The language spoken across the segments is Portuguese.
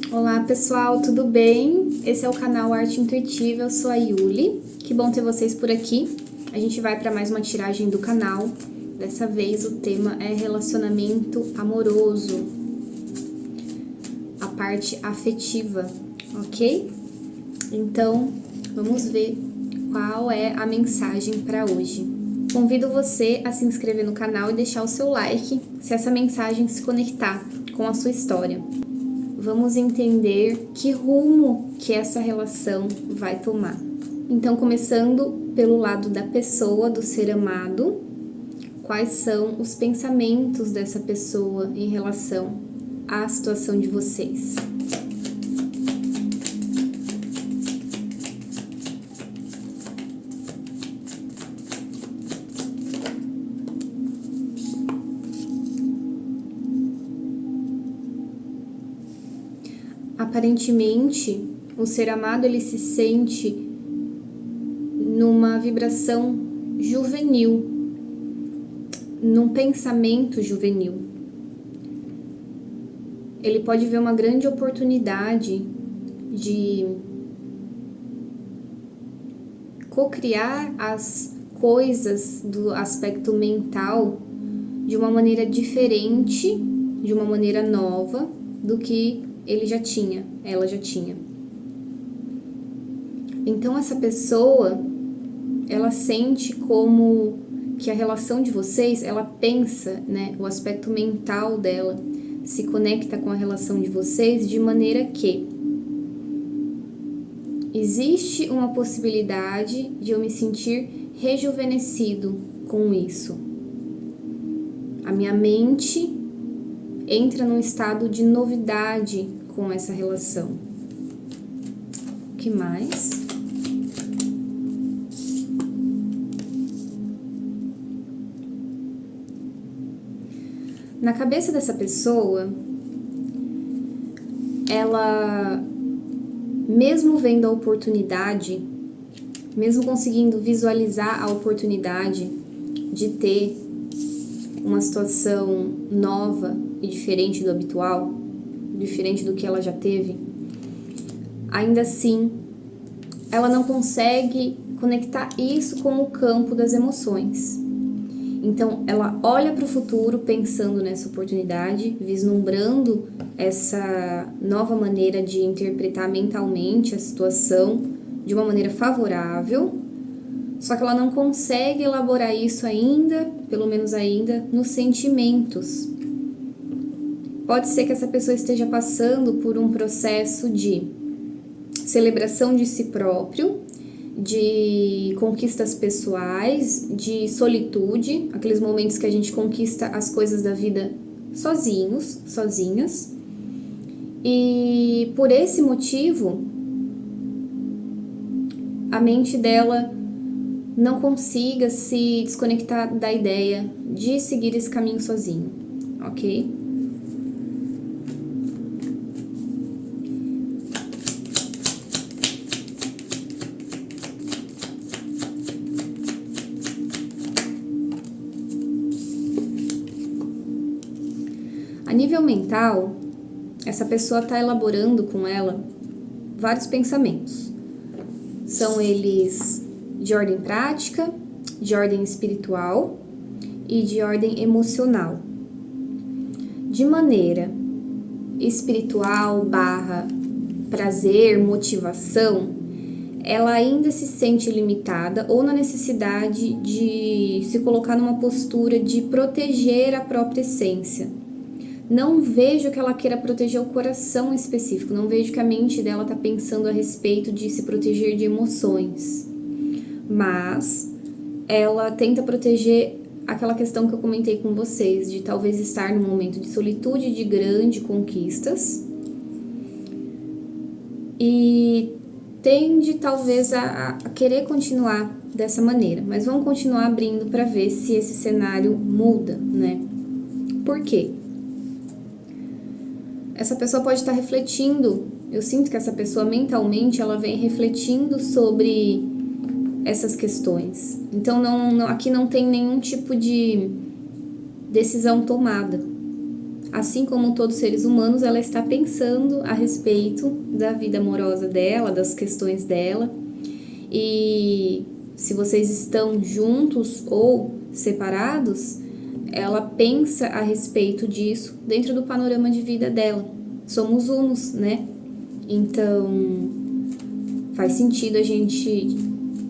Olá pessoal, tudo bem? Esse é o canal Arte Intuitiva, eu sou a Yuli. Que bom ter vocês por aqui. A gente vai para mais uma tiragem do canal. Dessa vez o tema é relacionamento amoroso, a parte afetiva, ok? Então, vamos ver qual é a mensagem para hoje. Convido você a se inscrever no canal e deixar o seu like se essa mensagem se conectar com a sua história. Vamos entender que rumo que essa relação vai tomar. Então, começando pelo lado da pessoa, do ser amado, quais são os pensamentos dessa pessoa em relação à situação de vocês? Aparentemente, o ser amado ele se sente numa vibração juvenil, num pensamento juvenil. Ele pode ver uma grande oportunidade de cocriar as coisas do aspecto mental de uma maneira diferente, de uma maneira nova do que ela já tinha. Então essa pessoa, ela sente como que a relação de vocês, ela pensa, né, o aspecto mental dela se conecta com a relação de vocês de maneira que existe uma possibilidade de eu me sentir rejuvenescido com isso. A minha mente entra num estado de novidade com essa relação. O que mais? Na cabeça dessa pessoa, ela, mesmo vendo a oportunidade, mesmo conseguindo visualizar a oportunidade de ter uma situação nova e diferente do habitual, diferente do que ela já teve, ainda assim, ela não consegue conectar isso com o campo das emoções. Então, ela olha para o futuro pensando nessa oportunidade, vislumbrando essa nova maneira de interpretar mentalmente a situação de uma maneira favorável, só que ela não consegue elaborar isso ainda, pelo menos ainda, nos sentimentos. Pode ser que essa pessoa esteja passando por um processo de celebração de si próprio, de conquistas pessoais, de solitude, aqueles momentos que a gente conquista as coisas da vida sozinhos, sozinhas. E por esse motivo, a mente dela não consiga se desconectar da ideia de seguir esse caminho sozinho, ok? A nível mental, essa pessoa está elaborando com ela vários pensamentos. São eles de ordem prática, de ordem espiritual e de ordem emocional. De maneira espiritual / prazer, motivação, ela ainda se sente limitada ou na necessidade de se colocar numa postura de proteger a própria essência. Não vejo que ela queira proteger o coração específico, não vejo que a mente dela está pensando a respeito de se proteger de emoções. Mas ela tenta proteger aquela questão que eu comentei com vocês, de talvez estar num momento de solitude, de grandes conquistas. E tende talvez a querer continuar dessa maneira, mas vamos continuar abrindo para ver se esse cenário muda, né? Por quê? Essa pessoa pode estar refletindo, eu sinto que essa pessoa mentalmente, ela vem refletindo sobre essas questões. Então, aqui não tem nenhum tipo de decisão tomada. assim como todos os seres humanos, ela está pensando a respeito da vida amorosa dela, das questões dela. E se vocês estão juntos ou separados, ela pensa a respeito disso dentro do panorama de vida dela. Somos unos, né? Então, faz sentido a gente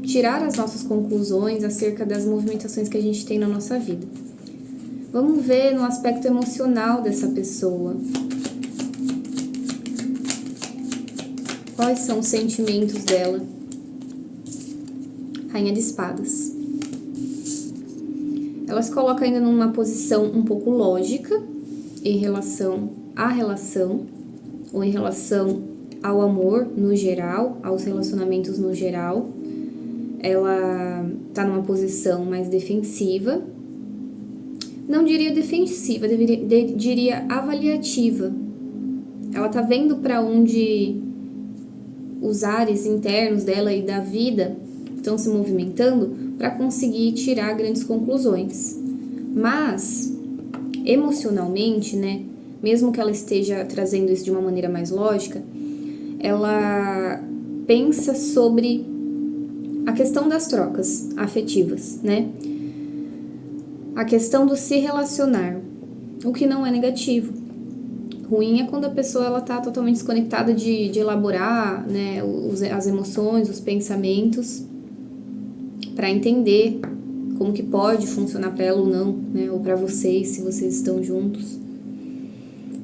tirar as nossas conclusões acerca das movimentações que a gente tem na nossa vida. Vamos ver no aspecto emocional dessa pessoa. Quais são os sentimentos dela? Rainha de Espadas. Ela se coloca ainda numa posição um pouco lógica em relação à relação, ou em relação ao amor no geral, aos relacionamentos no geral. Ela tá numa posição mais defensiva. Não diria defensiva, diria avaliativa. Ela tá vendo para onde os ares internos dela e da vida estão se movimentando para conseguir tirar grandes conclusões. Mas, emocionalmente, né, mesmo que ela esteja trazendo isso de uma maneira mais lógica, ela pensa sobre a questão das trocas afetivas, né? A questão do se relacionar, o que não é negativo. Ruim é quando a pessoa ela tá totalmente desconectada de elaborar, né, as emoções, os pensamentos, para entender como que pode funcionar para ela ou não, né, ou para vocês, se vocês estão juntos.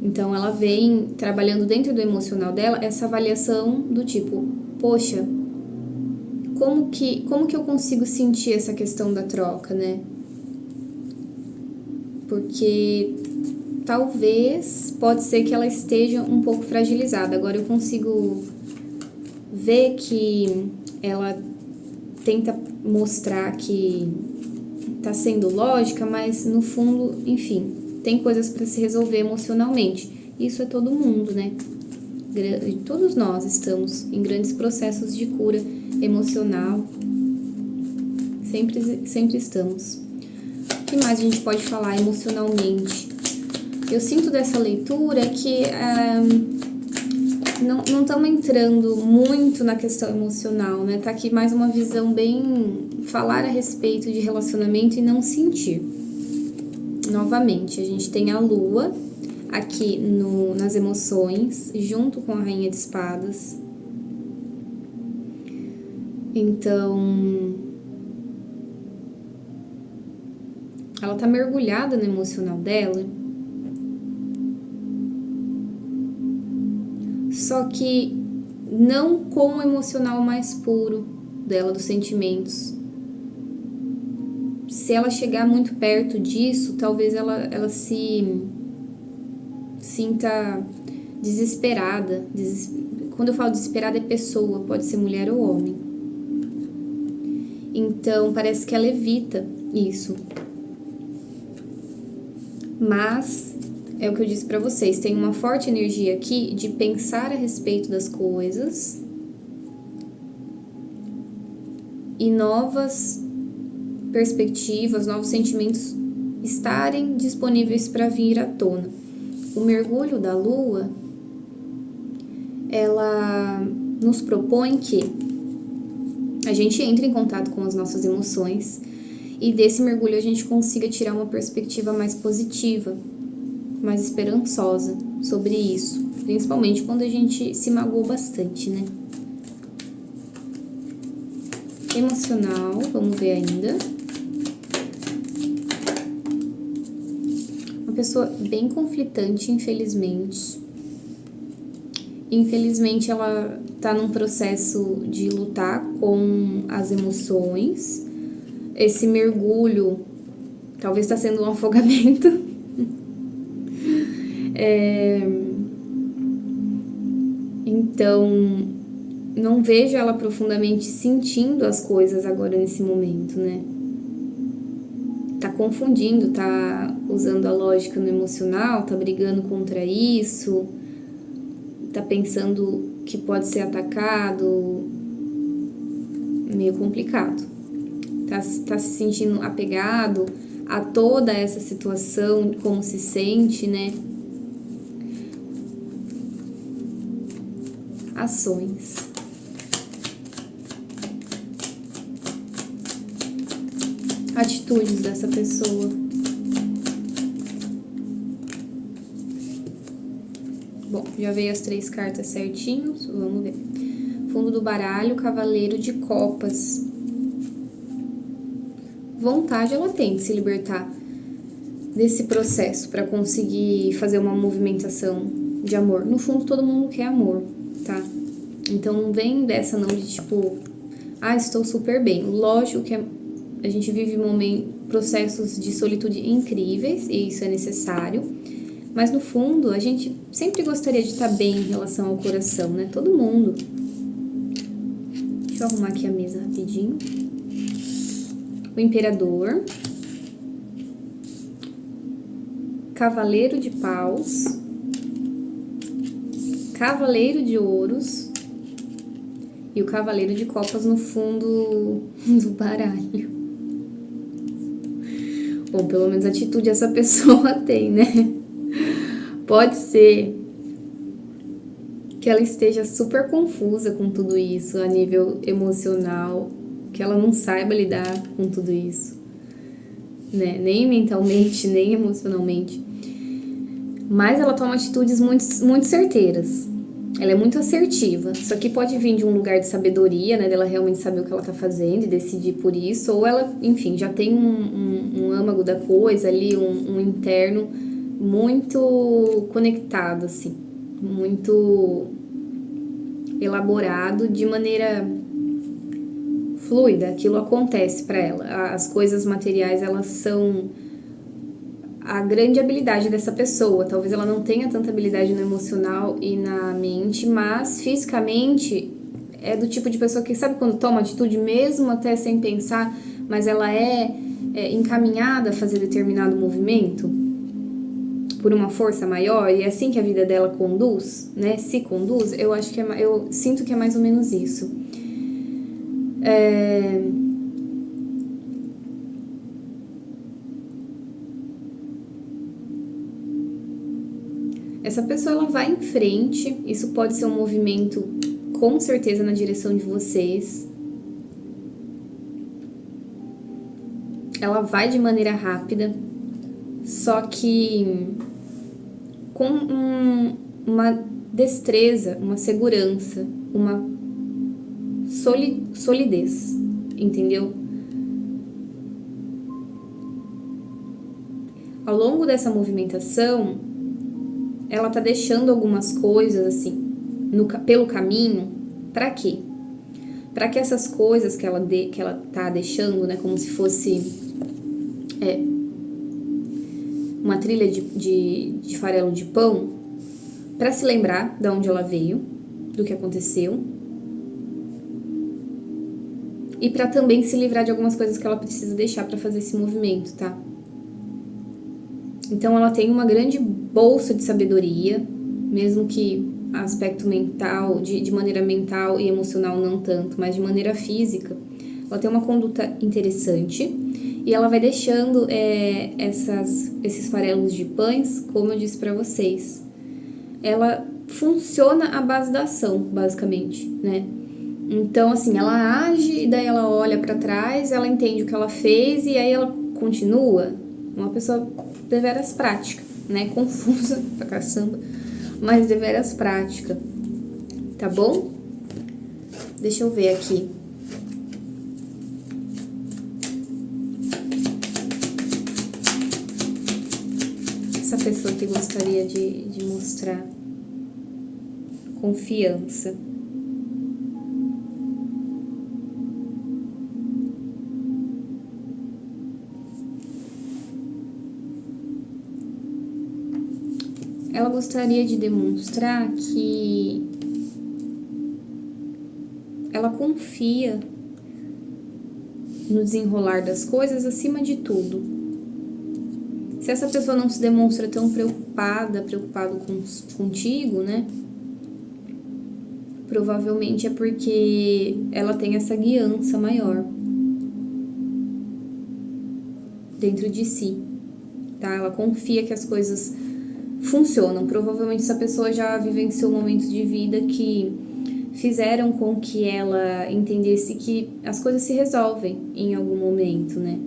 Então ela vem trabalhando dentro do emocional dela essa avaliação do tipo, poxa, como que eu consigo sentir essa questão da troca, né? Porque talvez, pode ser que ela esteja um pouco fragilizada. Agora eu consigo ver que ela tenta mostrar que tá sendo lógica, mas no fundo, enfim, tem coisas para se resolver emocionalmente. Isso é todo mundo, né? Todos nós estamos em grandes processos de cura emocional. Sempre estamos. O que mais a gente pode falar emocionalmente? Eu sinto dessa leitura que não estamos entrando muito na questão emocional, né? Tá aqui mais uma visão bem falar a respeito de relacionamento e não sentir. Novamente, a gente tem a Lua aqui nas emoções, junto com a Rainha de Espadas. Então, ela tá mergulhada no emocional dela. Só que não com o emocional mais puro dela, dos sentimentos. Se ela chegar muito perto disso, talvez ela se sinta desesperada. Quando eu falo desesperada, é pessoa, pode ser mulher ou homem. Então, parece que ela evita isso. Mas, é o que eu disse pra vocês, tem uma forte energia aqui de pensar a respeito das coisas e novas perspectivas, novos sentimentos estarem disponíveis para vir à tona. O mergulho da Lua, ela nos propõe que a gente entre em contato com as nossas emoções e desse mergulho a gente consiga tirar uma perspectiva mais positiva, mais esperançosa sobre isso, principalmente quando a gente se magoou bastante, né? Emocional, vamos ver ainda. Uma pessoa bem conflitante, infelizmente. Infelizmente, ela tá num processo de lutar com as emoções. Esse mergulho talvez tá sendo um afogamento. Então, não vejo ela profundamente sentindo as coisas agora nesse momento, né? Tá confundindo, tá usando a lógica no emocional, tá brigando contra isso, tá pensando que pode ser atacado, meio complicado. Tá se sentindo apegado a toda essa situação, como se sente, né? ações. Atitudes dessa pessoa. Bom, já veio as 3 cartas certinhos, vamos ver. Fundo do baralho, Cavaleiro de Copas. Vontade ela tem de se libertar desse processo para conseguir fazer uma movimentação de amor. No fundo, todo mundo quer amor, tá? Então, não vem dessa não de tipo, estou super bem. Lógico que a gente vive processos de solitude incríveis e isso é necessário, mas no fundo, a gente sempre gostaria de estar bem em relação ao coração, né? Todo mundo. Deixa eu arrumar aqui a mesa rapidinho. O Imperador. Cavaleiro de Paus. Cavaleiro de Ouros. E o Cavaleiro de Copas no fundo do baralho. Bom, pelo menos a atitude essa pessoa tem, né? Pode ser que ela esteja super confusa com tudo isso a nível emocional, que ela não saiba lidar com tudo isso, né? Nem mentalmente, nem emocionalmente. Mas ela toma atitudes muito certeiras. Ela é muito assertiva. Isso aqui pode vir de um lugar de sabedoria, né? Dela realmente saber o que ela tá fazendo e decidir por isso. Ou ela, enfim, já tem um âmago da coisa ali, um interno muito conectado, assim. Muito elaborado de maneira fluida. Aquilo acontece para ela. As coisas materiais, elas são a grande habilidade dessa pessoa. Talvez ela não tenha tanta habilidade no emocional e na mente, mas fisicamente é do tipo de pessoa que sabe quando toma atitude mesmo até sem pensar, mas ela é encaminhada a fazer determinado movimento por uma força maior, e é assim que a vida dela conduz, né? Se conduz, eu acho que eu sinto que é mais ou menos isso. Essa pessoa, ela vai em frente, isso pode ser um movimento com certeza na direção de vocês. Ela vai de maneira rápida, só que com uma destreza, uma segurança, uma solidez, entendeu? Ao longo dessa movimentação, ela tá deixando algumas coisas assim pelo caminho. Para quê? Para que essas coisas que ela tá deixando, né, como se fosse uma trilha de farelo de pão, para se lembrar de onde ela veio, do que aconteceu, e para também se livrar de algumas coisas que ela precisa deixar para fazer esse movimento, tá? Então ela tem uma grande bolsa de sabedoria, mesmo que aspecto mental, de maneira mental e emocional não tanto, mas de maneira física, ela tem uma conduta interessante e ela vai deixando esses farelos de pães, como eu disse para vocês. Ela funciona à base da ação, basicamente, né? Então, assim, ela age e daí ela olha para trás, ela entende o que ela fez e aí ela continua. Uma pessoa deveras prática, né? Confusa pra caçamba, mas deveras prática, tá bom? Deixa eu ver aqui. Essa pessoa que gostaria de mostrar confiança. Ela gostaria de demonstrar que ela confia no desenrolar das coisas acima de tudo. Se essa pessoa não se demonstra tão preocupado contigo, né? Provavelmente é porque ela tem essa guiança maior dentro de si, tá? Ela confia que as coisas funcionam. Provavelmente essa pessoa já vivenciou momentos de vida que fizeram com que ela entendesse que as coisas se resolvem em algum momento, né?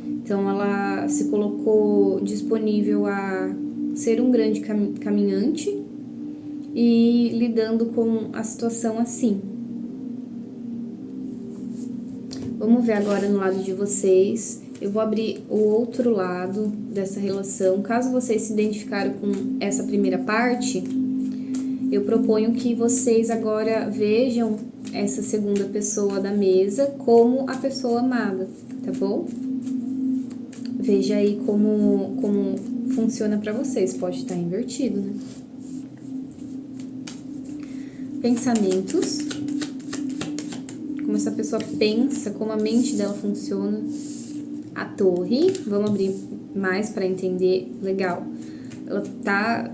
Então ela se colocou disponível a ser um grande caminhante e lidando com a situação assim. Vamos ver agora no lado de vocês. Eu vou abrir o outro lado dessa relação. Caso vocês se identificaram com essa primeira parte, eu proponho que vocês agora vejam essa segunda pessoa da mesa como a pessoa amada, tá bom? Veja aí como funciona pra vocês. Pode estar invertido, né? Pensamentos. Como essa pessoa pensa, como a mente dela funciona. A torre, vamos abrir mais para entender. Legal. Ela tá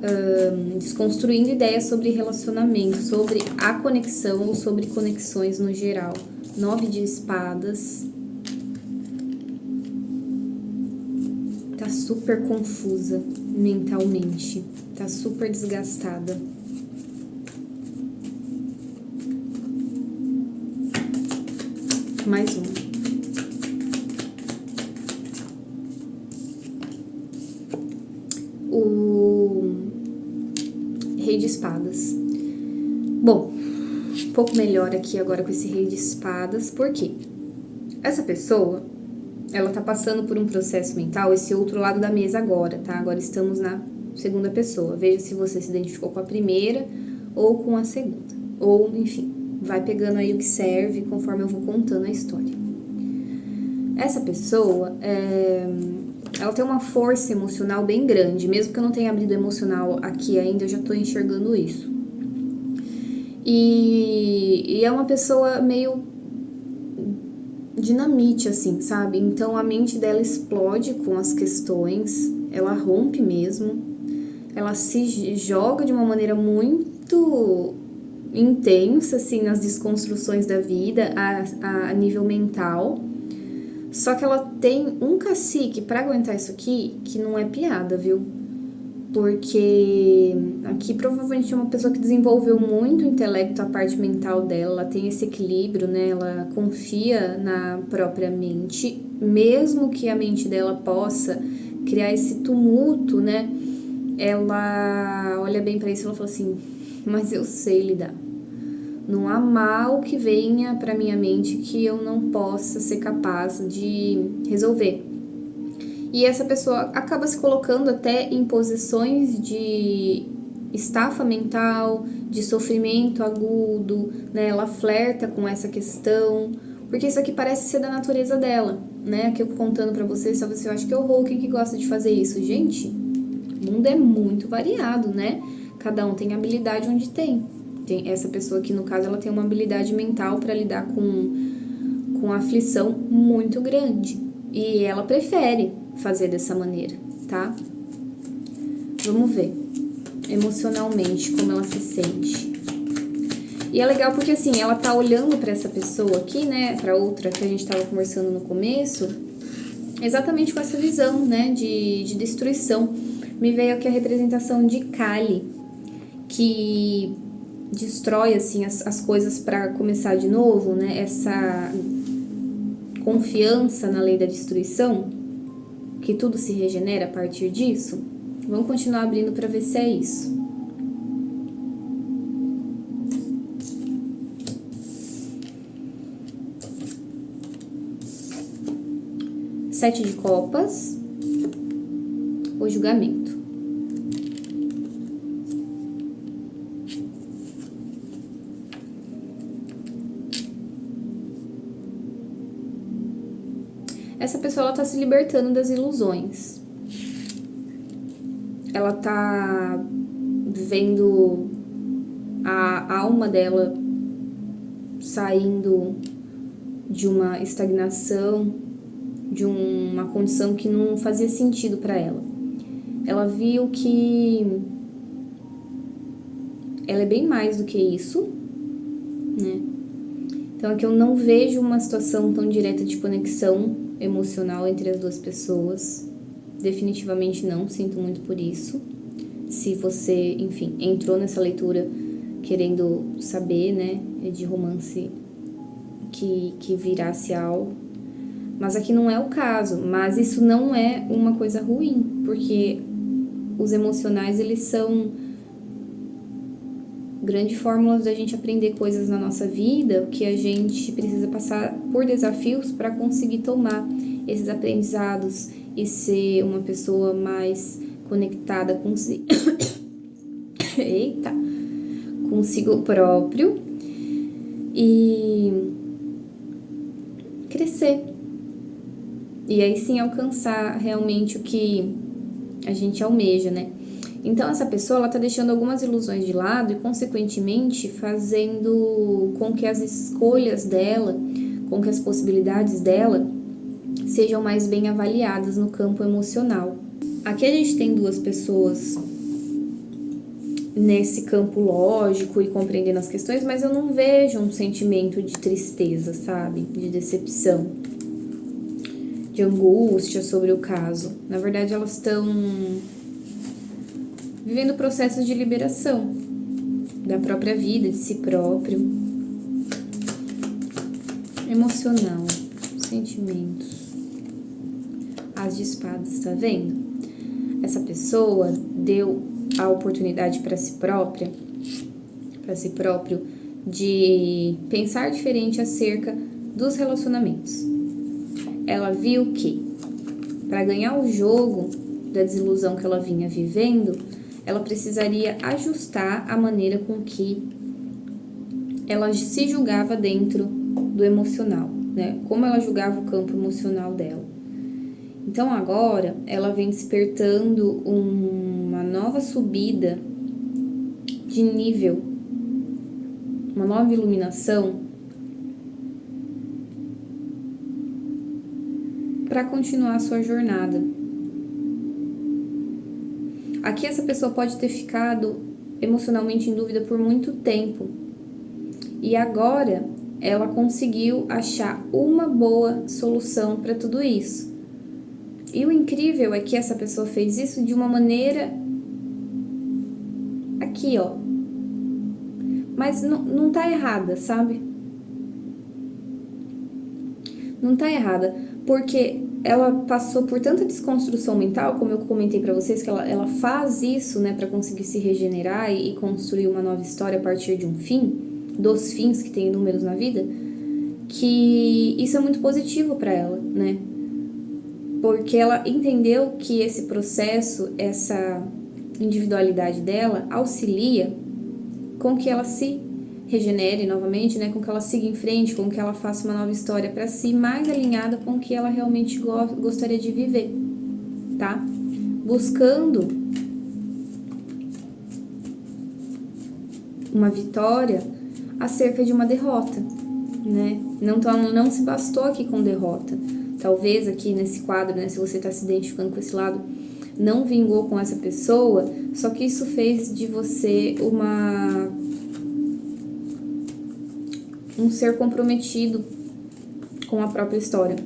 desconstruindo ideias sobre relacionamento, sobre a conexão ou sobre conexões no geral. 9 de espadas. Tá super confusa mentalmente. Tá super desgastada. Mais um. O Rei de Espadas. Bom, um pouco melhor aqui agora com esse Rei de Espadas. Por quê? Essa pessoa, ela tá passando por um processo mental, esse outro lado da mesa agora, tá? Agora estamos na segunda pessoa. Veja se você se identificou com a primeira ou com a segunda. Ou, enfim, vai pegando aí o que serve conforme eu vou contando a história. Essa pessoa, ela tem uma força emocional bem grande. Mesmo que eu não tenha abrido emocional aqui ainda, eu já tô enxergando isso. E é uma pessoa meio dinamite, assim, sabe? Então a mente dela explode com as questões, ela rompe mesmo, ela se joga de uma maneira muito intensa, assim, nas desconstruções da vida, a nível mental. Só que ela tem um cacique pra aguentar isso aqui, que não é piada, viu? Porque aqui provavelmente é uma pessoa que desenvolveu muito o intelecto, a parte mental dela, ela tem esse equilíbrio, né? Ela confia na própria mente, mesmo que a mente dela possa criar esse tumulto, né? Ela olha bem pra isso e ela fala assim, mas eu sei lidar. Não há mal que venha pra minha mente que eu não possa ser capaz de resolver. E essa pessoa acaba se colocando até em posições de estafa mental, de sofrimento agudo, né? Ela flerta com essa questão, porque isso aqui parece ser da natureza dela, né? Aqui eu contando pra vocês, só você acha que horror, quem que gosta de fazer isso? Gente, o mundo é muito variado, né? Cada um tem habilidade onde tem. Essa pessoa aqui, no caso, ela tem uma habilidade mental para lidar com aflição muito grande. E ela prefere fazer dessa maneira, tá? Vamos ver emocionalmente como ela se sente. E é legal porque assim, ela tá olhando para essa pessoa aqui, né, para outra que a gente tava conversando no começo, exatamente com essa visão, né, de destruição. Me veio aqui a representação de Kali, que destrói assim as coisas para começar de novo, né? Essa confiança na lei da destruição, que tudo se regenera a partir disso. Vamos continuar abrindo para ver se é isso. Sete de copas, o julgamento. Essa pessoa, ela tá se libertando das ilusões. Ela tá vendo a alma dela saindo de uma estagnação, de uma condição que não fazia sentido para ela. Ela viu que ela é bem mais do que isso, né? Então aqui eu não vejo uma situação tão direta de conexão emocional entre as duas pessoas. Definitivamente não, sinto muito por isso. Se você, enfim, entrou nessa leitura querendo saber, né, de romance que virasse algo. Mas aqui não é o caso, mas isso não é uma coisa ruim, porque os emocionais, eles são grandes fórmulas da gente aprender coisas na nossa vida, que a gente precisa passar por desafios para conseguir tomar esses aprendizados e ser uma pessoa mais conectada consigo. Eita! Consigo próprio e crescer. E aí sim alcançar realmente o que a gente almeja, né? Então essa pessoa, ela tá deixando algumas ilusões de lado e consequentemente fazendo com que as escolhas dela, com que as possibilidades dela sejam mais bem avaliadas no campo emocional. Aqui a gente tem duas pessoas nesse campo lógico e compreendendo as questões, mas eu não vejo um sentimento de tristeza, sabe? De decepção, de angústia sobre o caso. Na verdade, elas estão vivendo processos de liberação da própria vida, de si próprio. Emocional, sentimentos. As de espadas, tá vendo? Essa pessoa deu a oportunidade para si própria, para si próprio, de pensar diferente acerca dos relacionamentos. Ela viu que, para ganhar o jogo da desilusão que ela vinha vivendo, ela precisaria ajustar a maneira com que ela se julgava dentro do emocional, né? Como ela julgava o campo emocional dela. Então agora ela vem despertando uma nova subida de nível, uma nova iluminação para continuar a sua jornada. Aqui essa pessoa pode ter ficado emocionalmente em dúvida por muito tempo. E agora ela conseguiu achar uma boa solução para tudo isso. E o incrível é que essa pessoa fez isso de uma maneira aqui, ó. Mas não tá errada, sabe? Não tá errada, porque ela passou por tanta desconstrução mental, como eu comentei pra vocês, que ela faz isso, né, pra conseguir se regenerar e construir uma nova história a partir de um fim, dos fins que tem inúmeros na vida, que isso é muito positivo pra ela, né? Porque ela entendeu que esse processo, essa individualidade dela, auxilia com que ela se regenere novamente, né? Com que ela siga em frente, com que ela faça uma nova história para si, mais alinhada com o que ela realmente gostaria de viver, tá? Buscando uma vitória acerca de uma derrota, né? Não se bastou aqui com derrota. Talvez aqui nesse quadro, né, se você está se identificando com esse lado, não vingou com essa pessoa, só que isso fez de você um ser comprometido com a própria história.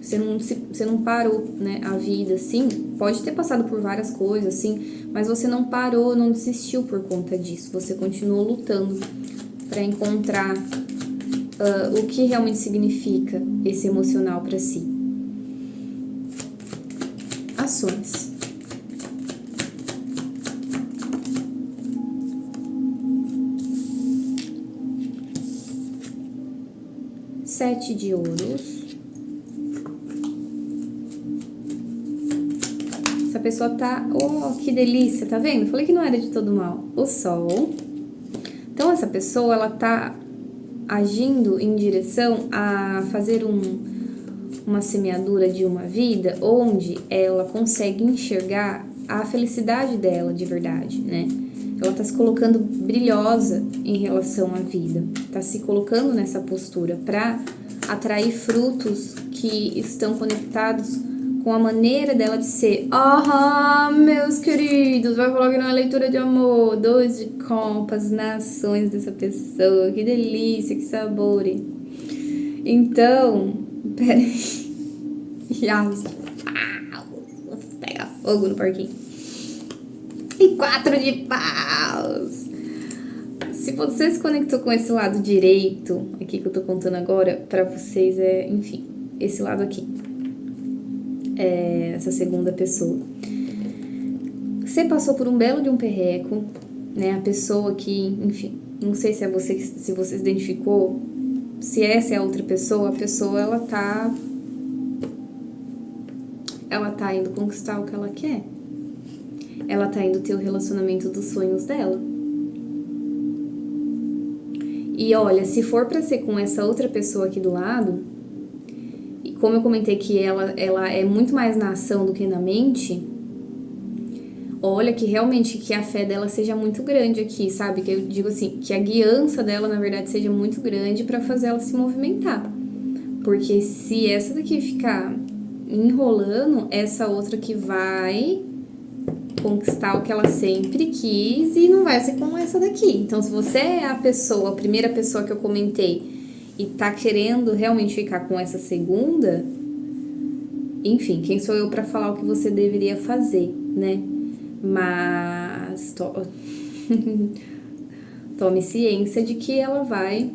Você não parou, né, a vida, sim, pode ter passado por várias coisas, sim, mas você não parou, não desistiu por conta disso. Você continuou lutando para encontrar o que realmente significa esse emocional para si. Ações. Sete de ouros. Essa pessoa tá... Oh, que delícia, tá vendo? Falei que não era de todo mal. O sol. Então, essa pessoa, ela tá agindo em direção a fazer uma semeadura de uma vida onde ela consegue enxergar a felicidade dela de verdade, né? Ela tá se colocando brilhosa em relação à vida, tá se colocando nessa postura para atrair frutos que estão conectados com a maneira dela de ser. Meus queridos, vai falar que não é leitura de amor, 2 de copas, nações dessa pessoa, que delícia, que sabor. Então, peraí. Pega fogo no parquinho. E 4 de paus. Se você se conectou com esse lado direito, aqui que eu tô contando agora, pra vocês enfim, esse lado aqui. Essa segunda pessoa. Você passou por um belo de um perreco, né? A pessoa que, enfim, não sei se é você, se você se identificou, se essa é a outra pessoa, a pessoa ela tá indo conquistar o que ela quer. Ela tá indo ter o relacionamento dos sonhos dela. E olha, se for pra ser com essa outra pessoa aqui do lado, e como eu comentei que ela é muito mais na ação do que na mente, olha que realmente que a fé dela seja muito grande aqui, sabe? Que eu digo assim, que a guiança dela, na verdade, seja muito grande pra fazer ela se movimentar. Porque se essa daqui ficar enrolando, essa outra que vai conquistar o que ela sempre quis e não vai ser como essa daqui. Então, se você é a pessoa, a primeira pessoa que eu comentei e tá querendo realmente ficar com essa segunda, enfim, quem sou eu pra falar o que você deveria fazer, né? Mas tome ciência de que ela vai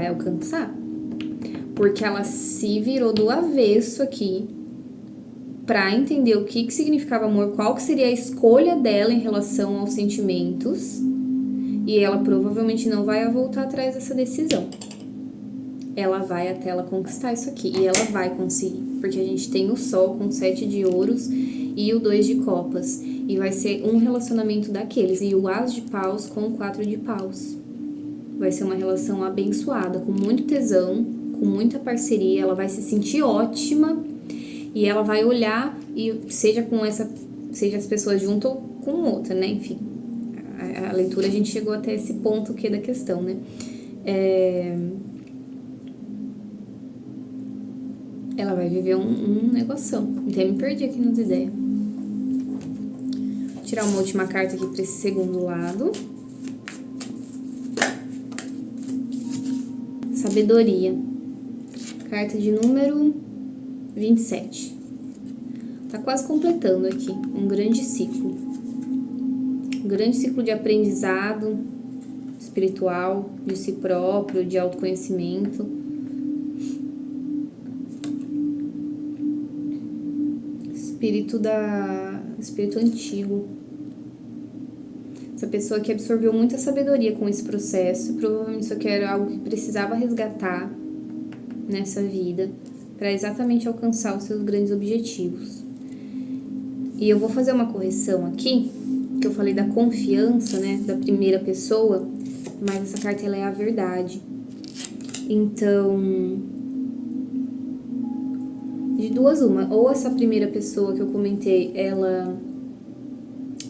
alcançar. Porque ela se virou do avesso aqui pra entender o que significava amor, qual que seria a escolha dela em relação aos sentimentos. E ela provavelmente não vai voltar atrás dessa decisão. Ela vai até ela conquistar isso aqui. E ela vai conseguir. Porque a gente tem o Sol com 7 de ouros e o 2 de copas. E vai ser um relacionamento daqueles. E o As de paus com o 4 de paus. Vai ser uma relação abençoada, com muito tesão, com muita parceria. Ela vai se sentir ótima. E ela vai olhar, e seja as pessoas junto ou com outra, né? Enfim, a leitura a gente chegou até esse ponto que é da questão, né? Ela vai viver um negoção. Até me perdi aqui nas ideias. Vou tirar uma última carta aqui para esse segundo lado. Sabedoria. Carta de número 27. Tá quase completando aqui um grande ciclo. Um grande ciclo de aprendizado espiritual, de si próprio, de autoconhecimento. Espírito antigo. Essa pessoa que absorveu muita sabedoria com esse processo, provavelmente isso aqui era algo que precisava resgatar nessa vida para exatamente alcançar os seus grandes objetivos. E eu vou fazer uma correção aqui, que eu falei da confiança, né, da primeira pessoa, mas essa carta ela é a verdade. Então, de duas uma, ou essa primeira pessoa que eu comentei, ela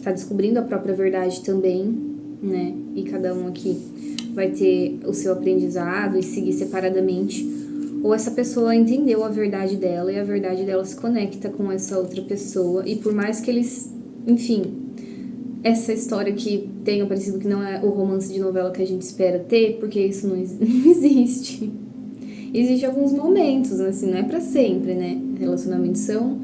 tá descobrindo a própria verdade também, né, e cada um aqui vai ter o seu aprendizado e seguir separadamente, ou essa pessoa entendeu a verdade dela e a verdade dela se conecta com essa outra pessoa, e por mais que eles, enfim, essa história que tenha parecido que não é o romance de novela que a gente espera ter, porque isso não existe. Existem alguns momentos, assim, não é pra sempre, né? Relacionamentos são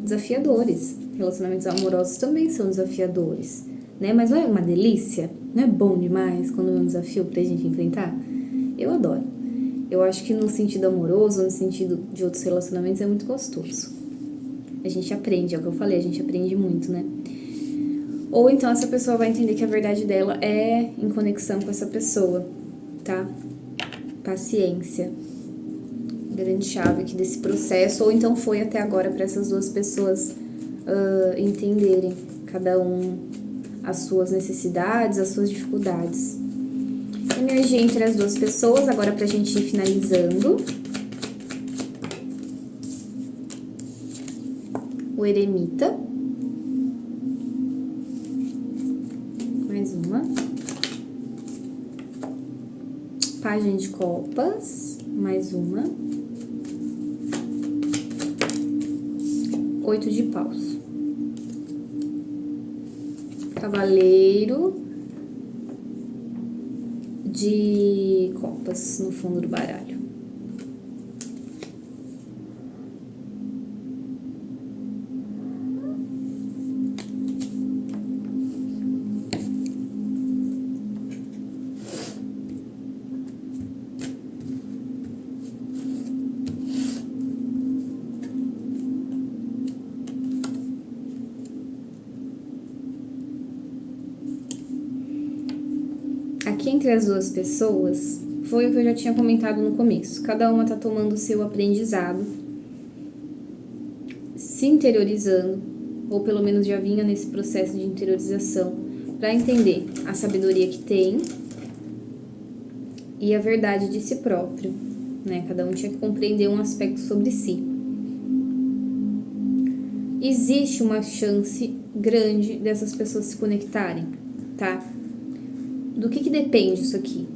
desafiadores. Relacionamentos amorosos também são desafiadores, né? Mas não é uma delícia? Não é bom demais quando é um desafio pra gente enfrentar? Eu adoro. Eu acho que no sentido amoroso, no sentido de outros relacionamentos, é muito gostoso. A gente aprende, é o que eu falei, a gente aprende muito, né? Ou então essa pessoa vai entender que a verdade dela é em conexão com essa pessoa, tá? Paciência. Grande chave aqui desse processo. Ou então foi até agora para essas duas pessoas entenderem cada um as suas necessidades, as suas dificuldades. Energia entre as duas pessoas, agora pra gente ir finalizando. O eremita. Mais uma. Página de copas. Mais uma. 8 de paus. Cavaleiro de copas no fundo do baralho. aqui entre as duas pessoas, foi o que eu já tinha comentado no começo. Cada uma tá tomando o seu aprendizado, se interiorizando, ou pelo menos já vinha nesse processo de interiorização, para entender a sabedoria que tem e a verdade de si próprio, né? Cada um tinha que compreender um aspecto sobre si. Existe uma chance grande dessas pessoas se conectarem, tá? Do que depende isso aqui?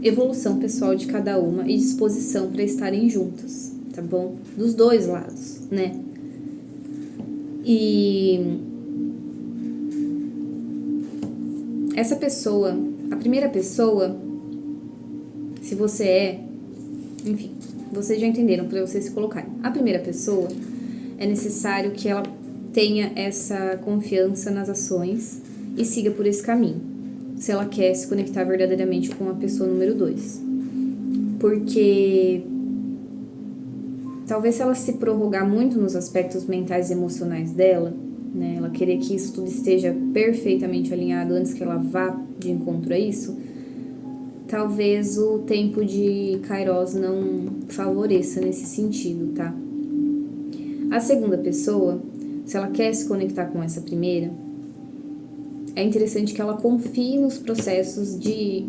Evolução pessoal de cada uma e disposição para estarem juntas, tá bom? Dos dois lados, né? E essa pessoa, a primeira pessoa, se você enfim, vocês já entenderam para vocês se colocarem. A primeira pessoa, é necessário que ela tenha essa confiança nas ações e siga por esse caminho, se ela quer se conectar verdadeiramente com a pessoa número 2. Porque talvez se ela se prorrogar muito nos aspectos mentais e emocionais dela, né, ela querer que isso tudo esteja perfeitamente alinhado antes que ela vá de encontro a isso, talvez o tempo de Kairos não favoreça nesse sentido, tá? A segunda pessoa, se ela quer se conectar com essa primeira, é interessante que ela confie nos processos de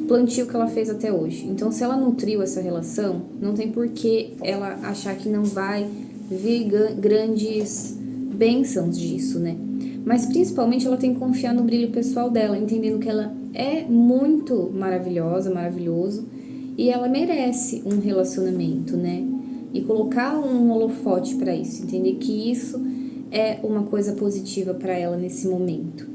plantio que ela fez até hoje. Então, se ela nutriu essa relação, não tem por que ela achar que não vai vir grandes bênçãos disso, né? Mas, principalmente, ela tem que confiar no brilho pessoal dela, entendendo que ela é muito maravilhosa, maravilhoso, e ela merece um relacionamento, né? E colocar um holofote para isso, entender que isso é uma coisa positiva para ela nesse momento.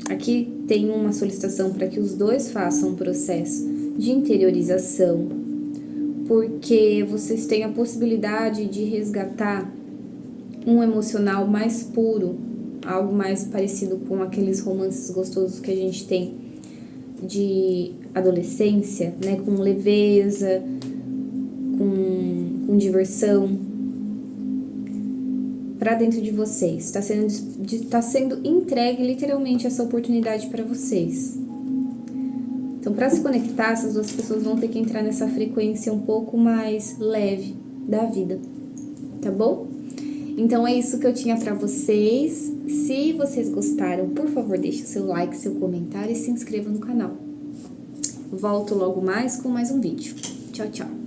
Aqui tem uma solicitação para que os dois façam um processo de interiorização, porque vocês têm a possibilidade de resgatar um emocional mais puro, algo mais parecido com aqueles romances gostosos que a gente tem de adolescência, né, com leveza, com diversão, para dentro de vocês. Tá sendo entregue literalmente essa oportunidade para vocês. Então, para se conectar, essas duas pessoas vão ter que entrar nessa frequência um pouco mais leve da vida, tá bom? Então, é isso que eu tinha para vocês. Se vocês gostaram, por favor, deixe o seu like, seu comentário e se inscreva no canal. Volto logo mais com mais um vídeo. Tchau, tchau!